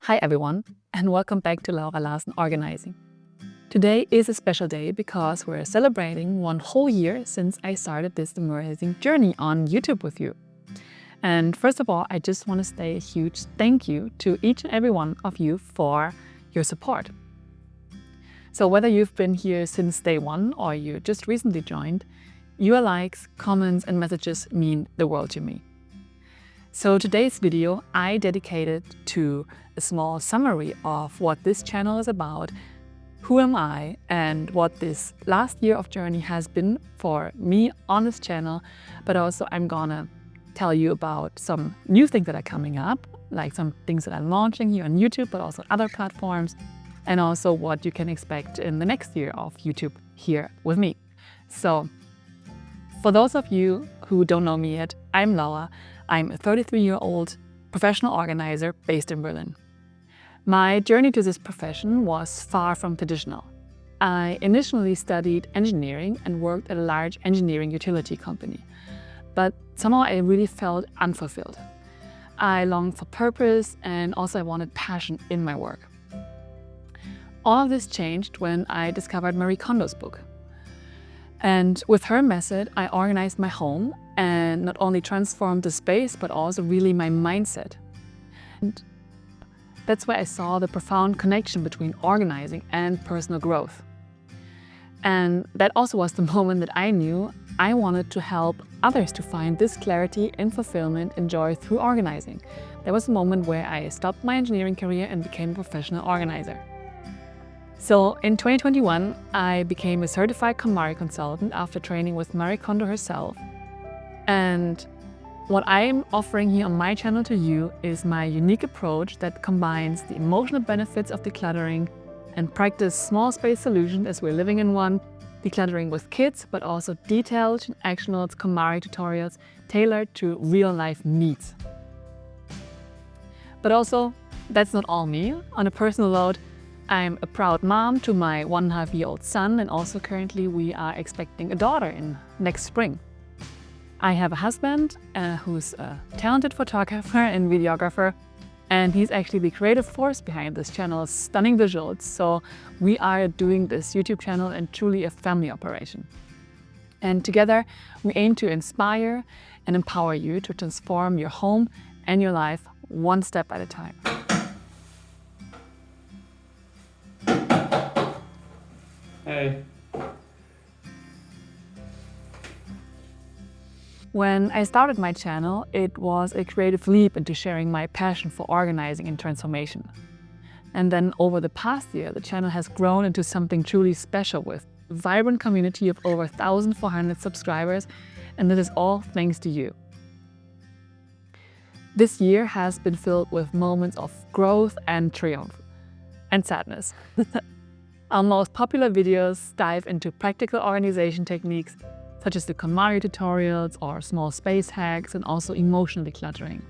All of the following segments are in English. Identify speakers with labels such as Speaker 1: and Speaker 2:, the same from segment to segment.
Speaker 1: Hi everyone, and welcome back to Laura Larsen Organizing. Today is a special day because we're celebrating 1 whole year since I started this amazing journey on YouTube with you. And first of all, I just want to say a huge thank you to each and every one of you for your support. So whether you've been here since day one or you just recently joined, your likes, comments and messages mean the world to me. So today's video I dedicated to a small summary of what this channel is about, who am I, and what this last year of journey has been for me on this channel. But also I'm gonna tell you about some new things that are coming up, like some things that I'm launching here on YouTube, but also other platforms, and also what you can expect in the next year of YouTube here with me. So for those of you who don't know me yet, I'm Laura. I'm a 33-year-old professional organizer based in Berlin. My journey to this profession was far from traditional. I initially studied engineering and worked at a large engineering utility company. But somehow I really felt unfulfilled. I longed for purpose and also I wanted passion in my work. All of this changed when I discovered Marie Kondo's book. And with her method, I organized my home and not only transformed the space, but also really my mindset. And that's where I saw the profound connection between organizing and personal growth. And that also was the moment that I knew I wanted to help others to find this clarity and fulfillment and joy through organizing. That was the moment where I stopped my engineering career and became a professional organizer. So in 2021, I became a certified KonMari consultant after training with Marie Kondo herself. And what I'm offering here on my channel to you is my unique approach that combines the emotional benefits of decluttering and practice small space solutions as we're living in one, decluttering with kids, but also detailed and actionable KonMari tutorials tailored to real life needs. But also, that's not all me. On a personal note, I'm a proud mom to my 1.5-year-old son, and also currently we are expecting a daughter in next spring. I have a husband who's a talented photographer and videographer, and he's actually the creative force behind this channel's stunning visuals. So we are doing this YouTube channel and truly a family operation. And together we aim to inspire and empower you to transform your home and your life one step at a time.
Speaker 2: Hey.
Speaker 1: When I started my channel, it was a creative leap into sharing my passion for organizing and transformation. And then over the past year, the channel has grown into something truly special with a vibrant community of over 1,400 subscribers, and this is all thanks to you. This year has been filled with moments of growth and triumph, and sadness. Our most popular videos dive into practical organization techniques such as the KonMari tutorials or small space hacks, and also emotional decluttering.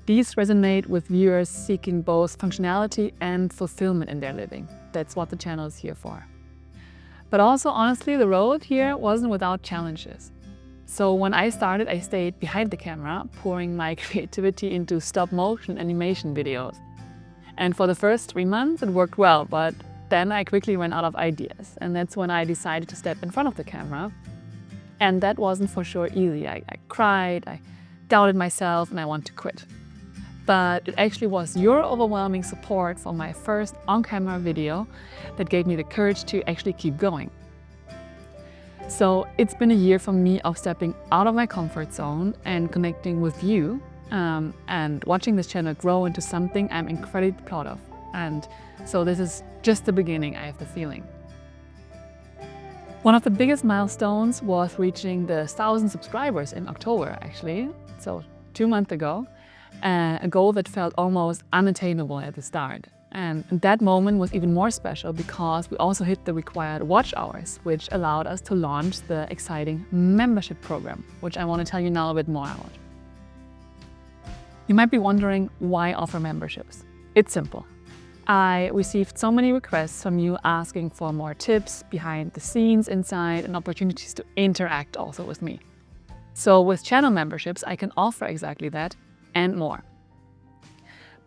Speaker 1: These resonate with viewers seeking both functionality and fulfillment in their living. That's what the channel is here for. But also, honestly, the road here wasn't without challenges. So when I started, I stayed behind the camera, pouring my creativity into stop-motion animation videos. And for the first 3 months, it worked well, but then I quickly ran out of ideas. And that's when I decided to step in front of the camera. And that wasn't for sure easy. I cried, I doubted myself, and I wanted to quit. But it actually was your overwhelming support for my first on-camera video that gave me the courage to actually keep going. So it's been a year for me of stepping out of my comfort zone and connecting with you, and watching this channel grow into something I'm incredibly proud of. And so this is just the beginning, I have the feeling. One of the biggest milestones was reaching the 1,000 subscribers in October, actually, so 2 months ago, a goal that felt almost unattainable at the start. And that moment was even more special because we also hit the required watch hours, which allowed us to launch the exciting membership program, which I want to tell you now a bit more about. You might be wondering why offer memberships. It's simple. I received so many requests from you asking for more tips behind the scenes inside and opportunities to interact also with me. So with channel memberships, I can offer exactly that and more.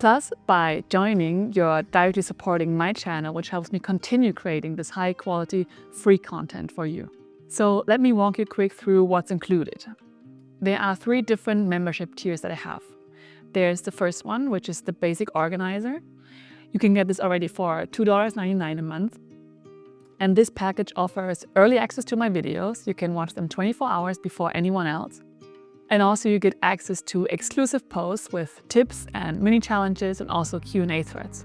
Speaker 1: Plus, by joining, you're directly supporting my channel, which helps me continue creating this high quality free content for you. So let me walk you quick through what's included. There are 3 different membership tiers that I have. There's the first one, which is the basic organizer. You can get this already for $2.99 a month. And this package offers early access to my videos. You can watch them 24 hours before anyone else. And also you get access to exclusive posts with tips and mini challenges and also Q&A threads.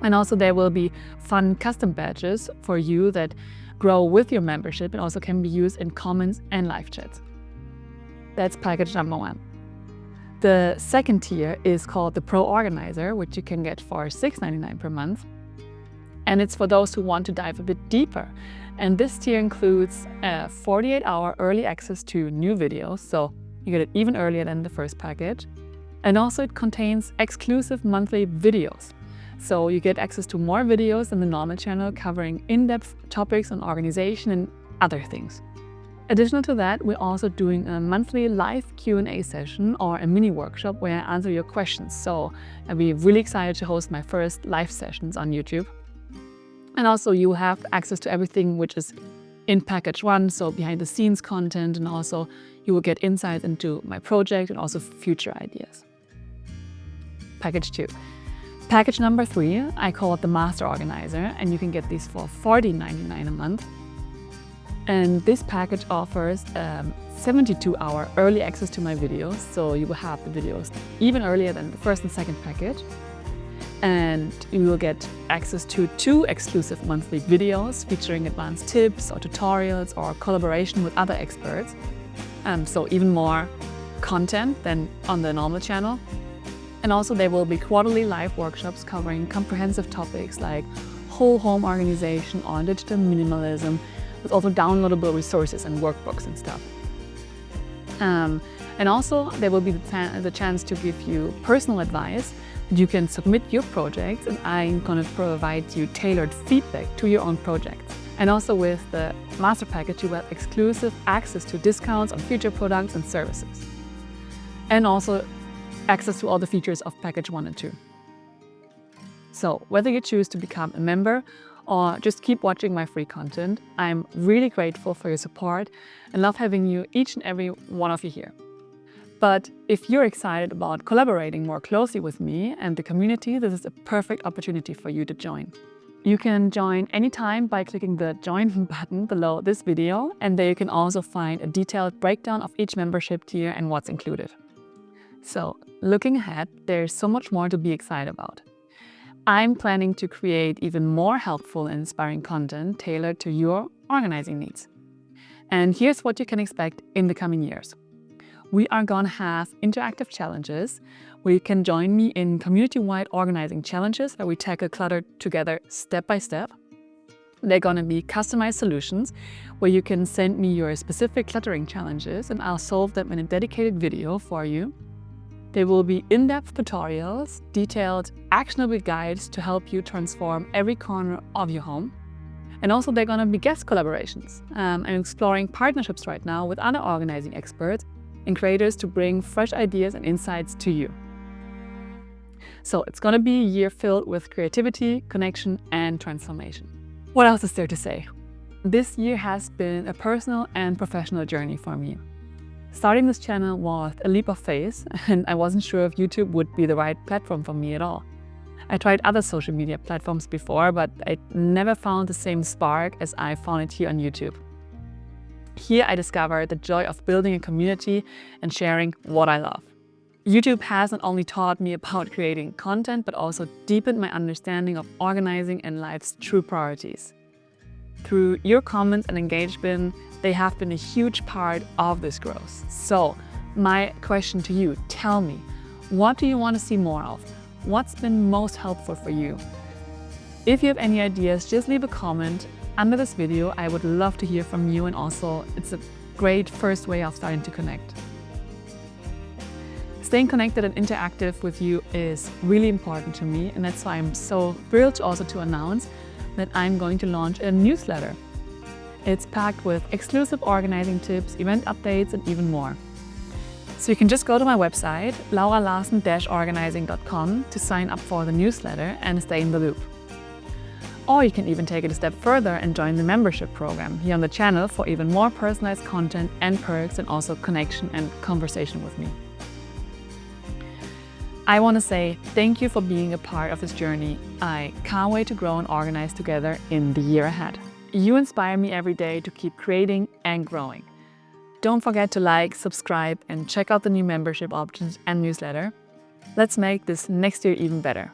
Speaker 1: And also there will be fun custom badges for you that grow with your membership and also can be used in comments and live chats. That's package number 1. The second tier is called the Pro Organizer, which you can get for $6.99 per month. And it's for those who want to dive a bit deeper. And this tier includes a 48-hour early access to new videos, so you get it even earlier than the first package. And also it contains exclusive monthly videos. So you get access to more videos than the normal channel, covering in-depth topics on organization and other things. Additional to that, we're also doing a monthly live Q&A session or a mini workshop where I answer your questions. So I'll be really excited to host my first live sessions on YouTube. And also you have access to everything which is in package 1, so behind the scenes content, and also you will get insights into my project and also future ideas. Package 2. Package number 3, I call it the Master Organizer, and you can get these for $14.99 a month. And this package offers 72-hour early access to my videos, so you will have the videos even earlier than the first and second package. And you will get access to 2 exclusive monthly videos featuring advanced tips or tutorials or collaboration with other experts. So even more content than on the normal channel. And also there will be quarterly live workshops covering comprehensive topics like whole home organization or digital minimalism, with also downloadable resources and workbooks and stuff. And also there will be the chance to give you personal advice. You can submit your projects and I'm going to provide you tailored feedback to your own projects. And also with the master package, you will have exclusive access to discounts on future products and services. And also access to all the features of package 1 and 2. So whether you choose to become a member or just keep watching my free content, I'm really grateful for your support and love having you, each and every one of you here. But if you're excited about collaborating more closely with me and the community, this is a perfect opportunity for you to join. You can join anytime by clicking the Join button below this video, and there you can also find a detailed breakdown of each membership tier and what's included. So, looking ahead, there's so much more to be excited about. I'm planning to create even more helpful and inspiring content tailored to your organizing needs. And here's what you can expect in the coming years. We are going to have interactive challenges where you can join me in community-wide organizing challenges where we tackle clutter together step by step. They're going to be customized solutions where you can send me your specific cluttering challenges and I'll solve them in a dedicated video for you. There will be in-depth tutorials, detailed, actionable guides to help you transform every corner of your home. And also they're going to be guest collaborations. I'm exploring partnerships right now with other organizing experts and creators to bring fresh ideas and insights to you. So it's going to be a year filled with creativity, connection, and transformation. What else is there to say? This year has been a personal and professional journey for me. Starting this channel was a leap of faith, and I wasn't sure if YouTube would be the right platform for me at all. I tried other social media platforms before, but I never found the same spark as I found it here on YouTube. Here I discovered the joy of building a community and sharing what I love. YouTube has not only taught me about creating content, but also deepened my understanding of organizing and life's true priorities. Through your comments and engagement, they have been a huge part of this growth. So, my question to you, tell me, what do you want to see more of? What's been most helpful for you? If you have any ideas, just leave a comment under this video. I would love to hear from you, and also it's a great first way of starting to connect. Staying connected and interactive with you is really important to me, and that's why I'm so thrilled also to announce that I'm going to launch a newsletter. It's packed with exclusive organizing tips, event updates, and even more. So you can just go to my website, lauralarsen-organizing.com, to sign up for the newsletter and stay in the loop. Or you can even take it a step further and join the membership program here on the channel for even more personalized content and perks, and also connection and conversation with me. I want to say thank you for being a part of this journey. I can't wait to grow and organize together in the year ahead. You inspire me every day to keep creating and growing. Don't forget to like, subscribe, and check out the new membership options and newsletter. Let's make this next year even better.